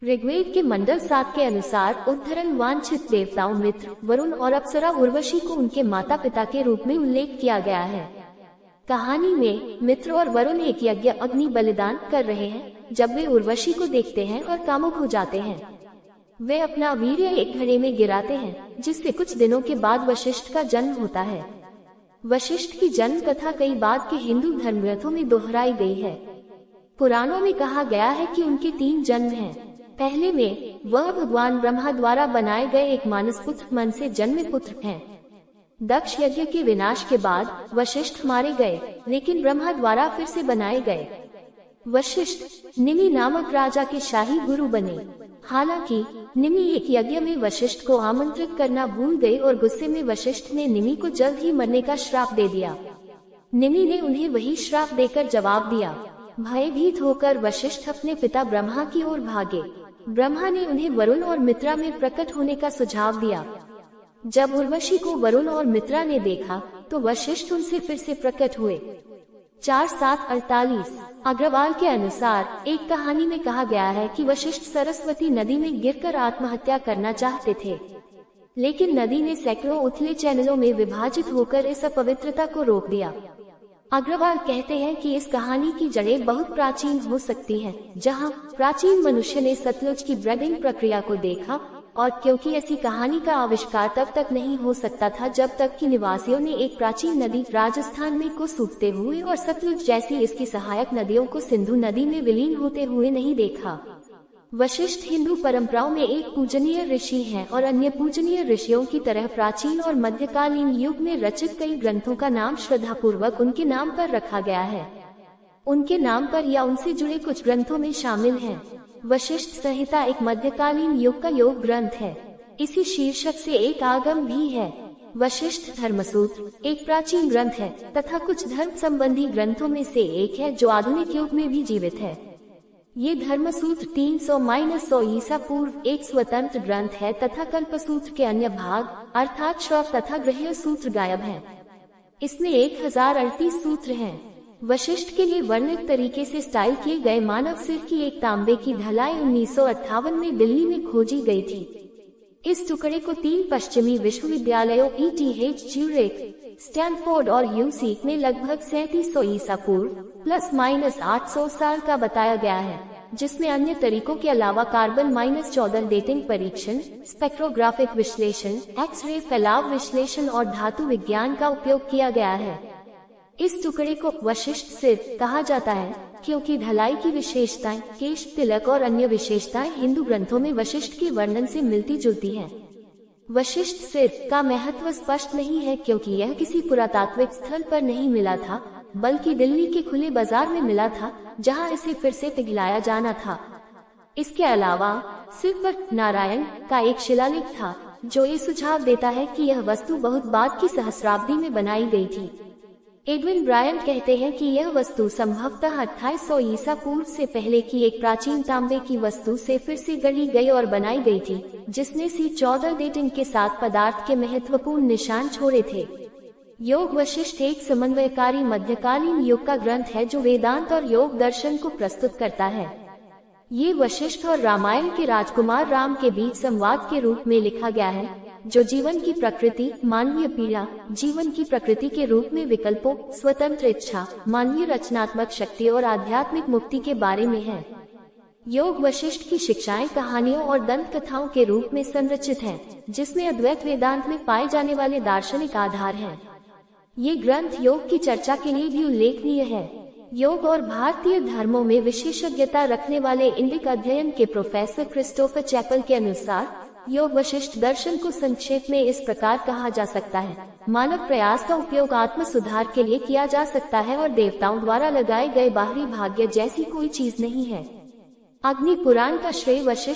ऋग्वेद के मंडल 7 के अनुसार उद्धरण वांछित देवताओं मित्र, वरुण और अप्सरा उर्वशी को उनके माता पिता के रूप में उल्लेख किया गया है। कहानी में मित्र और वरुण एक यज्ञ अग्नि बलिदान कर रहे हैं जब वे उर्वशी को देखते हैं और कामुक हो जाते हैं। वे अपना वीर्य एक घड़े में गिराते हैं, जिससे कुछ दिनों के बाद वशिष्ठ का जन्म होता है। वशिष्ठ की जन्म कथा कई बाद के हिंदू धर्मग्रंथों में दोहराई गई है। पुराणों में कहा गया है कि उनके 3 जन्म हैं। पहले में वह भगवान ब्रह्मा द्वारा बनाए गए एक मानस पुत्र मन से जन्मे पुत्र हैं। दक्ष यज्ञ के विनाश के बाद वशिष्ठ मारे गए, लेकिन ब्रह्मा द्वारा फिर से बनाए गए। वशिष्ठ निमि नामक राजा के शाही गुरु बने। हालांकि निमि एक यज्ञ में वशिष्ठ को आमंत्रित करना भूल गए और गुस्से में वशिष्ठ ने निमि को जल्द ही मरने का श्राप दे दिया। निमि ने उन्हें वही श्राप देकर जवाब दिया। भयभीत होकर वशिष्ठ अपने पिता ब्रह्मा की ओर भागे। ब्रह्मा ने उन्हें वरुण और मित्रा में प्रकट होने का सुझाव दिया। जब उर्वशी को वरुण और मित्रा ने देखा तो वशिष्ठ उनसे फिर से प्रकट हुए। 4-7-48 अग्रवाल के अनुसार एक कहानी में कहा गया है कि वशिष्ठ सरस्वती नदी में गिरकर आत्महत्या करना चाहते थे, लेकिन नदी ने सैकड़ों उथले चैनलों में विभाजित होकर इस अपवित्रता को रोक दिया। अग्रवाल कहते हैं कि इस कहानी की जड़ें बहुत प्राचीन हो सकती हैं, जहां प्राचीन मनुष्य ने सतलुज की ब्रीडिंग प्रक्रिया को देखा, और क्योंकि ऐसी कहानी का आविष्कार तब तक नहीं हो सकता था जब तक कि निवासियों ने एक प्राचीन नदी राजस्थान में को सूखते हुए और सतलुज जैसी इसकी सहायक नदियों को सिंधु नदी में विलीन होते हुए नहीं देखा। वशिष्ठ हिंदू परंपराओं में एक पूजनीय ऋषि हैं और अन्य पूजनीय ऋषियों की तरह प्राचीन और मध्यकालीन युग में रचित कई ग्रंथों का नाम श्रद्धापूर्वक उनके नाम पर रखा गया है। उनके नाम पर या उनसे जुड़े कुछ ग्रंथों में शामिल हैं। वशिष्ठ संहिता एक मध्यकालीन युग का योग ग्रंथ है। इसी शीर्षक से एक आगम भी है। वशिष्ठ धर्मसूत्र एक प्राचीन ग्रंथ है तथा कुछ धर्म संबंधी ग्रंथों में से एक है जो आधुनिक युग में भी जीवित है। ये धर्मसूत्र 300-100 ईसा पूर्व एक स्वतंत्र ग्रंथ है तथा कल्पसूत्र के अन्य भाग अर्थात श्रव तथा गृह्य सूत्र गायब हैं। इसमें 1038 सूत्र हैं। वशिष्ठ के लिए वर्णित तरीके से स्टाइल किए गए मानव सिर की एक तांबे की ढलाई 1958 में दिल्ली में खोजी गई थी। इस टुकड़े को 3 पश्चिमी विश्वविद्यालयों ETH, ज्यूरिख, स्टैनफोर्ड और यूसी में लगभग 3700 ईसा पूर्व ±800 साल का बताया गया है, जिसमें अन्य तरीकों के अलावा कार्बन-14 डेटिंग परीक्षण, स्पेक्ट्रोग्राफिक विश्लेषण, एक्स-रे फैलाव विश्लेषण और धातु विज्ञान का उपयोग किया गया है। इस टुकड़े को वशिष्ठ सिर कहा जाता है क्योंकि ढलाई की विशेषताएं, केश, तिलक और अन्य विशेषताएं हिंदू ग्रंथों में वशिष्ठ के वर्णन से मिलती जुलती हैं। वशिष्ठ सिर का महत्व स्पष्ट नहीं है क्योंकि यह किसी पुरातात्विक स्थल पर नहीं मिला था, बल्कि दिल्ली के खुले बाजार में मिला था, जहां इसे फिर से पिघलाया जाना था। इसके अलावा सिर पर नारायण का एक शिलालेख था, जो ये सुझाव देता है कि यह वस्तु बहुत बाद की सहस्राब्दी में बनाई गई थी। एडविन ब्रायंट कहते हैं कि यह वस्तु संभवतः 2800 ईसा पूर्व से पहले की एक प्राचीन तांबे की वस्तु से फिर से गढ़ी गई और बनाई गई थी, जिसने C14 डेटिंग के साथ पदार्थ के महत्वपूर्ण निशान छोड़े थे। योग वशिष्ठ एक समन्वयकारी मध्यकालीन युग का ग्रंथ है जो वेदांत और योग दर्शन को प्रस्तुत करता है। ये वशिष्ठ और रामायण के राजकुमार राम के बीच संवाद के रूप में लिखा गया है, जो जीवन की प्रकृति, मानवीय पीड़ा, जीवन की प्रकृति के रूप में विकल्पों, स्वतंत्र इच्छा, मानवीय रचनात्मक शक्ति और आध्यात्मिक मुक्ति के बारे में है। योग वशिष्ठ की शिक्षाएं कहानियों और दंत कथाओं के रूप में संरचित है, जिसमें अद्वैत वेदांत में पाए जाने वाले दार्शनिक आधार हैं। ये ग्रंथ योग की चर्चा के लिए भी उल्लेखनीय है। योग और भारतीय धर्मों में विशेषज्ञता रखने वाले इंडिक अध्ययन के प्रोफेसर क्रिस्टोफर चैपल के अनुसार योग वशिष्ठ दर्शन को संक्षेप में इस प्रकार कहा जा सकता है: मानव प्रयास का उपयोग आत्म सुधार के लिए किया जा सकता है और देवताओं द्वारा लगाए गए बाहरी भाग्य जैसी कोई चीज नहीं है। अग्नि पुराण का श्रेय वशिष्ठ